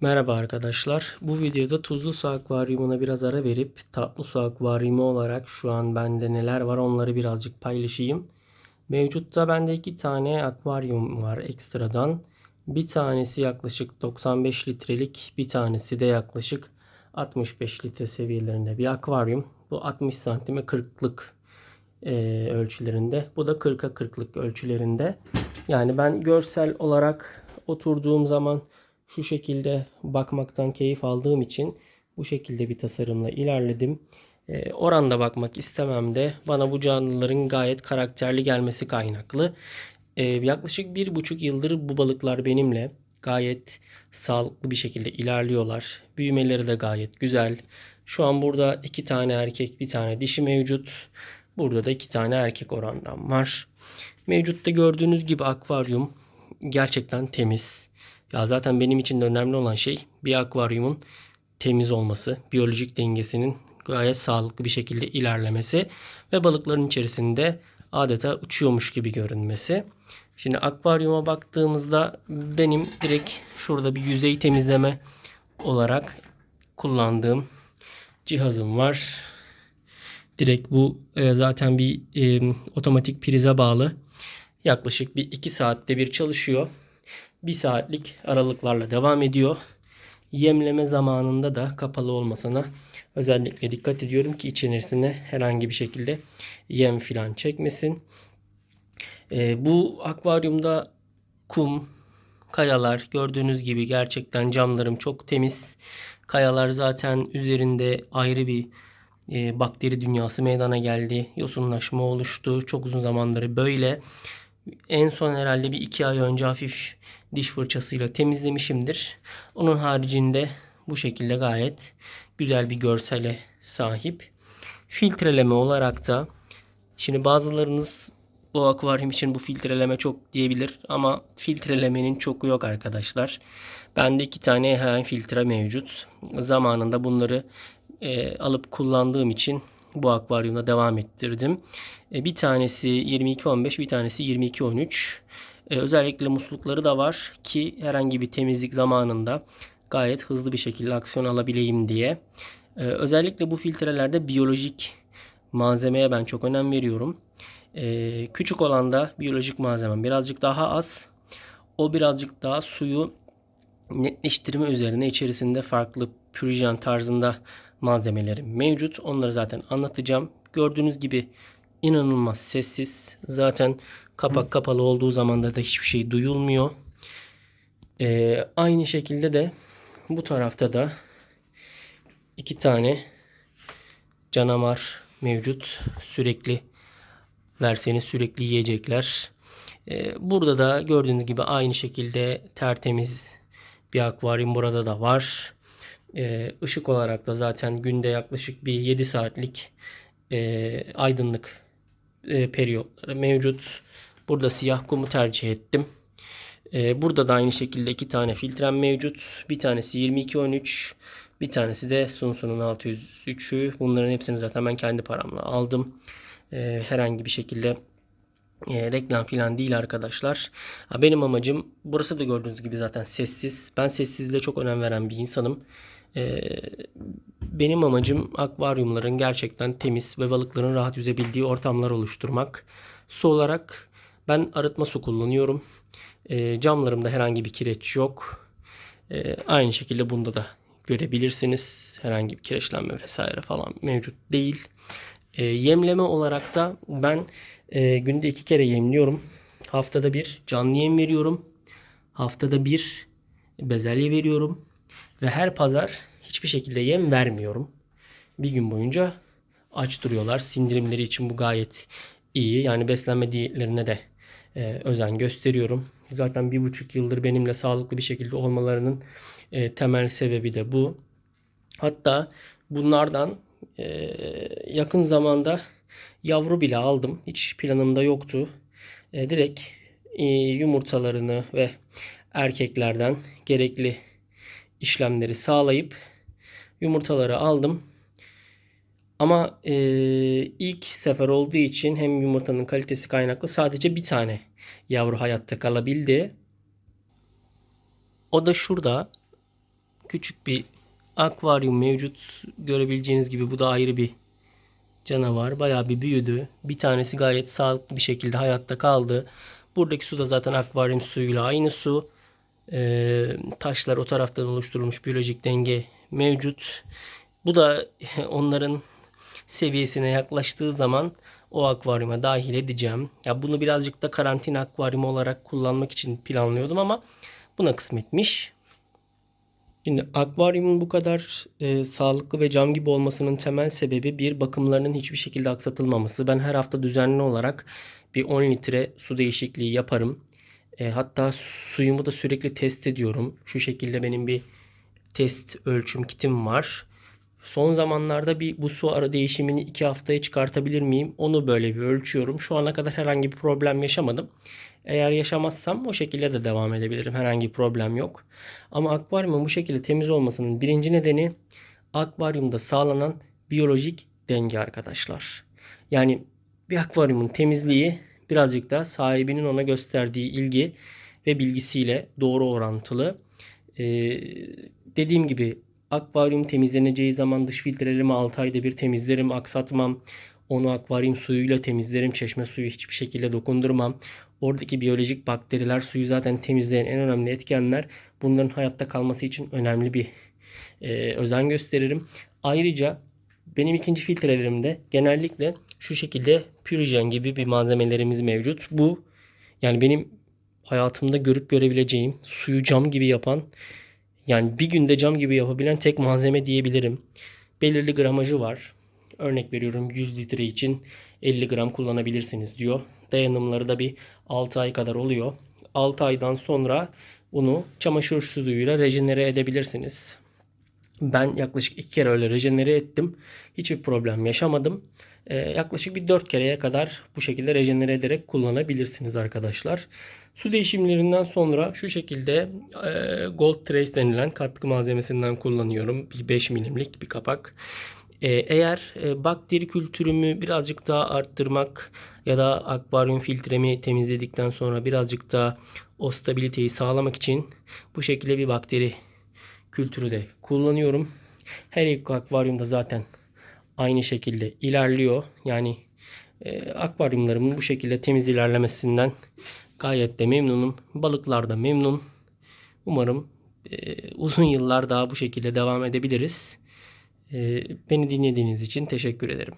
Merhaba arkadaşlar. Bu videoda tuzlu su akvaryumuna biraz ara verip tatlı su akvaryumu olarak şu an bende neler var onları birazcık paylaşayım. Mevcutta bende iki tane akvaryum var ekstradan. Bir tanesi yaklaşık 95 litrelik, bir tanesi de yaklaşık 65 litre seviyelerinde bir akvaryum. Bu 60 santime 40'lık ölçülerinde. Bu da 40'a 40'lık ölçülerinde. Yani ben görsel olarak oturduğum zaman şu şekilde bakmaktan keyif aldığım için bu şekilde bir tasarımla ilerledim. Oranda bakmak istemem de bana bu canlıların gayet karakterli gelmesi kaynaklı. Yaklaşık 1,5 yıldır bu balıklar benimle gayet sağlıklı bir şekilde ilerliyorlar. Büyümeleri de gayet güzel. Şu an burada iki tane erkek, bir tane dişi mevcut. Burada da iki tane erkek orandan var. Mevcutta gördüğünüz gibi akvaryum gerçekten temiz. Ya zaten benim için de önemli olan şey bir akvaryumun temiz olması, biyolojik dengesinin gayet sağlıklı bir şekilde ilerlemesi ve balıkların içerisinde adeta uçuyormuş gibi görünmesi. Şimdi akvaryuma baktığımızda benim direkt şurada bir yüzey temizleme olarak kullandığım cihazım var. Direkt bu zaten bir otomatik prize bağlı. Yaklaşık bir 2 saatte bir çalışıyor. 1 saatlik aralıklarla devam ediyor. Yemleme zamanında da kapalı olmasına özellikle dikkat ediyorum ki içerisine herhangi bir şekilde yem filan çekmesin. Bu akvaryumda kum, kayalar gördüğünüz gibi gerçekten camlarım çok temiz. Kayalar zaten üzerinde ayrı bir bakteri dünyası meydana geldi. Yosunlaşma oluştu. Çok uzun zamandır böyle. En son herhalde bir 2 ay önce hafif diş fırçasıyla temizlemişimdir. Onun haricinde bu şekilde gayet güzel bir görsele sahip. Filtreleme olarak da şimdi bazılarınız bu akvaryum için bu filtreleme çok diyebilir ama filtrelemenin çoku yok arkadaşlar. Bende iki tane EHN filtre mevcut. Zamanında bunları alıp kullandığım için bu akvaryumda devam ettirdim. Bir tanesi 22-15, bir tanesi 22-13. Özellikle muslukları da var ki herhangi bir temizlik zamanında gayet hızlı bir şekilde aksiyon alabileyim diye. Özellikle bu filtrelerde biyolojik malzemeye ben çok önem veriyorum. Küçük olan da biyolojik malzemem birazcık daha az. O birazcık daha suyu netleştirme üzerine içerisinde farklı pürüzjan tarzında malzemelerim mevcut. Onları zaten anlatacağım. Gördüğünüz gibi inanılmaz sessiz. Zaten kapak kapalı olduğu zaman da hiçbir şey duyulmuyor. Aynı şekilde de bu tarafta da iki tane canavar mevcut. Sürekli verseniz sürekli yiyecekler. Burada da gördüğünüz gibi aynı şekilde tertemiz bir akvaryum burada da var. Işık olarak da zaten günde yaklaşık bir 7 saatlik aydınlık periyotları mevcut. Burada siyah kumu tercih ettim. Burada da aynı şekilde iki tane filtrem mevcut. Bir tanesi 2213, bir tanesi de Sunsun'un 603'ü. Bunların hepsini zaten ben kendi paramla aldım. Herhangi bir şekilde reklam falan değil arkadaşlar. Benim amacım, burası da gördüğünüz gibi zaten sessiz. Ben sessizliğe çok önem veren bir insanım. Benim amacım akvaryumların gerçekten temiz ve balıkların rahat yüzebildiği ortamlar oluşturmak. Su olarak ben arıtma su kullanıyorum. Camlarımda herhangi bir kireç yok. Aynı şekilde bunda da görebilirsiniz. Herhangi bir kireçlenme vesaire falan mevcut değil. Yemleme olarak da ben günde 2 kere yemliyorum. Haftada bir canlı yem veriyorum. Haftada bir bezelye veriyorum. Ve her pazar hiçbir şekilde yem vermiyorum. Bir gün boyunca aç duruyorlar. Sindirimleri için bu gayet iyi. Yani beslenme diyetlerine de özen gösteriyorum. Zaten 1,5 yıldır benimle sağlıklı bir şekilde olmalarının temel sebebi de bu. Hatta bunlardan yakın zamanda yavru bile aldım. Hiç planımda yoktu. Direkt yumurtalarını ve erkeklerden gerekli işlemleri sağlayıp yumurtaları aldım. Ama ilk sefer olduğu için hem yumurtanın kalitesi kaynaklı sadece bir tane yavru hayatta kalabildi. O da şurada. küçük bir akvaryum mevcut. Görebileceğiniz gibi bu da ayrı bir canavar. Bayağı bir büyüdü. Bir tanesi gayet sağlıklı bir şekilde hayatta kaldı. Buradaki su da zaten akvaryum suyuyla aynı su. Taşlar o taraftan oluşturulmuş biyolojik denge mevcut. Bu da onların seviyesine yaklaştığı zaman o akvaryuma dahil edeceğim. Ya bunu birazcık da karantina akvaryumu olarak kullanmak için planlıyordum ama buna kısmetmiş. Şimdi akvaryumun bu kadar sağlıklı ve cam gibi olmasının temel sebebi bir bakımlarının hiçbir şekilde aksatılmaması. Ben her hafta düzenli olarak bir 10 litre su değişikliği yaparım. Hatta suyumu da sürekli test ediyorum. Şu şekilde benim bir test ölçüm kitim var. Son zamanlarda bu su ara değişimini 2 haftaya çıkartabilir miyim? Onu böyle bir ölçüyorum. Şu ana kadar herhangi bir problem yaşamadım. Eğer yaşamazsam o şekilde de devam edebilirim. Herhangi bir problem yok. Ama akvaryumun bu şekilde temiz olmasının birinci nedeni akvaryumda sağlanan biyolojik denge arkadaşlar. Yani bir akvaryumun temizliği birazcık da sahibinin ona gösterdiği ilgi ve bilgisiyle doğru orantılı. Dediğim gibi akvaryum temizleneceği zaman dış filtrelerimi 6 ayda bir temizlerim, aksatmam. Onu akvaryum suyuyla temizlerim. Çeşme suyu hiçbir şekilde dokundurmam. Oradaki biyolojik bakteriler suyu zaten temizleyen en önemli etkenler. Bunların hayatta kalması için önemli bir özen gösteririm. Ayrıca benim ikinci filtrelerimde genellikle şu şekilde Purigen gibi bir malzemelerimiz mevcut. Bu yani benim hayatımda görüp görebileceğim suyu cam gibi yapan, yani bir günde cam gibi yapabilen tek malzeme diyebilirim. Belirli gramajı var. Örnek veriyorum 100 litre için 50 gram kullanabilirsiniz diyor. Dayanımları da bir 6 ay kadar oluyor. 6 aydan sonra bunu çamaşır suyuyla rejenere edebilirsiniz. Ben yaklaşık 2 kere öyle rejenere ettim. Hiçbir problem yaşamadım. Yaklaşık bir 4 kereye kadar bu şekilde rejenere ederek kullanabilirsiniz arkadaşlar. Su değişimlerinden sonra şu şekilde Gold Trace denilen katkı malzemesinden kullanıyorum. Bir 5 milimlik bir kapak. Eğer bakteri kültürümü birazcık daha arttırmak ya da akvaryum filtremi temizledikten sonra birazcık daha o stabiliteyi sağlamak için bu şekilde bir bakteri kültürü de kullanıyorum. Her iki akvaryumda zaten aynı şekilde ilerliyor. Yani akvaryumlarımın bu şekilde temiz ilerlemesinden gayet de memnunum. Balıklar da memnun. Umarım uzun yıllar daha bu şekilde devam edebiliriz. Beni dinlediğiniz için teşekkür ederim.